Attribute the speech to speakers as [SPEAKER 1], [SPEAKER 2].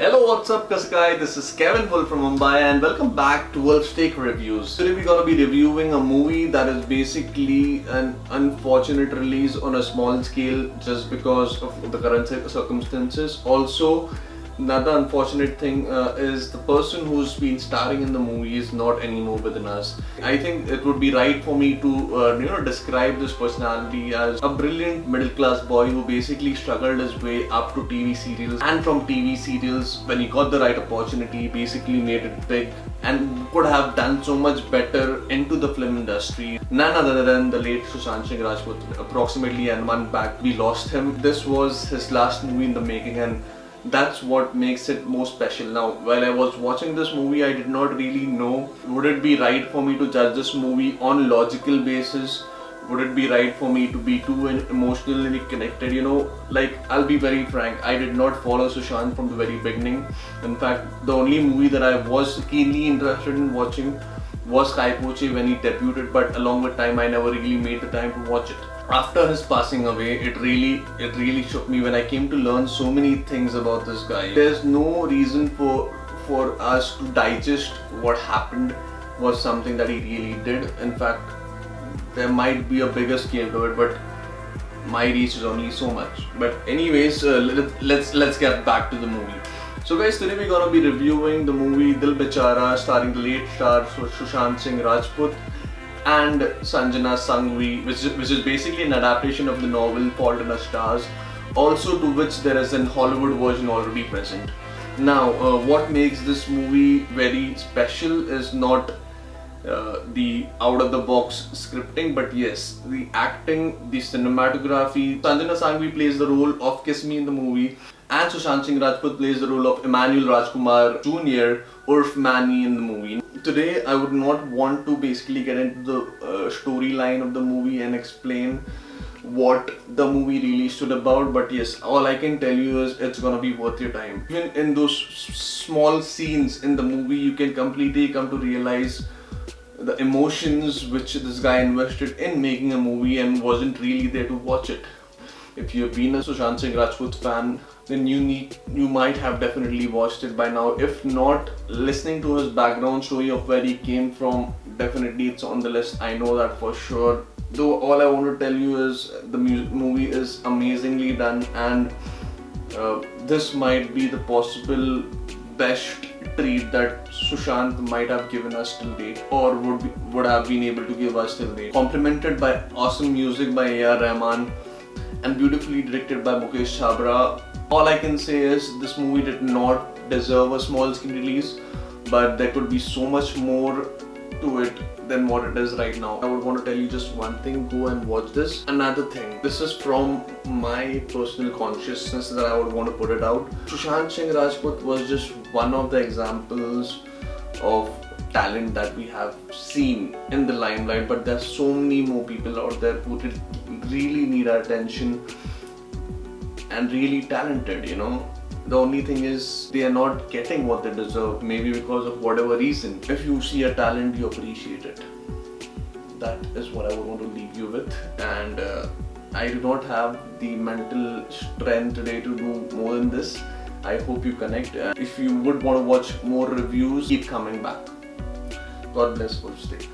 [SPEAKER 1] Hello, what's up Kaskai? This is Kevin Wolf from Mumbai and welcome back to Wolf's Take Reviews. Today we're gonna be reviewing a movie that is basically an unfortunate release on a small scale just because of the current circumstances. Also, another unfortunate thing is the person who's been starring in the movie is not anymore within us. I think it would be right for me to describe this personality as a brilliant middle class boy who basically struggled his way up to TV serials, and from TV serials, when he got the right opportunity, basically made it big and could have done so much better into the film industry. None other than the late Sushant Singh Rajput. Approximately a month back we lost him. This was his last movie in the making, and that's what makes it more special. Now, while I was watching this movie, I did not really know, would it be right for me to judge this movie on logical basis? Would it be right for me to be too emotionally connected? Like, I'll be very frank, I did not follow Sushant from the very beginning. In fact, the only movie that I was keenly interested in watching was Kai Po Che when he debuted, but along with time I never really made the time to watch it. After his passing away, it really shook me when I came to learn so many things about this guy. There's no reason for us to digest what happened was something that he really did. In fact, there might be a bigger scale to it, but my reach is only so much. But anyways, let's get back to the movie. So guys, today we're gonna be reviewing the movie Dil Bechara, starring the late star Sushant Singh Rajput and Sanjana Sanghvi, which is basically an adaptation of the novel Fault in Our Stars, also to which there is an Hollywood version already present. Now, what makes this movie very special is not the out-of-the-box scripting, but yes, the acting, the cinematography. Sanjana Sanghvi plays the role of Kiss Me in the movie, and Sushant Singh Rajput plays the role of Emmanuel Rajkumar Jr. Urf Manny in the movie. Today, I would not want to basically get into the storyline of the movie and explain what the movie really stood about, but yes, all I can tell you is it's gonna be worth your time. Even in those small scenes in the movie, you can completely come to realize the emotions which this guy invested in making a movie and wasn't really there to watch it. If you've been a Sushant Singh Rajput fan, then you might have definitely watched it by now. If not, listening to his background story of where he came from, definitely it's on the list. I know that for sure. Though all I want to tell you is the movie is amazingly done, and this might be the possible best treat that Sushant might have given us till date, or would have been able to give us till date. Complemented by awesome music by A.R. Rahman and beautifully directed by Mukesh Chhabra. All I can say is this movie did not deserve a small screen release, but there could be so much more to it than what it is right now. I would want to tell you just one thing: go and watch this. Another thing, this is from my personal consciousness that I would want to put it out. Sushant Singh Rajput was just one of the examples of talent that we have seen in the limelight, but there's so many more people out there who really need our attention and really talented. The only thing is they are not getting what they deserve, maybe because of whatever reason. If you see a talent, you appreciate it. That is what I would want to leave you with, and I do not have the mental strength today to do more than this. I hope you connect. If you would want to watch more reviews, keep coming back. God bless. Stay.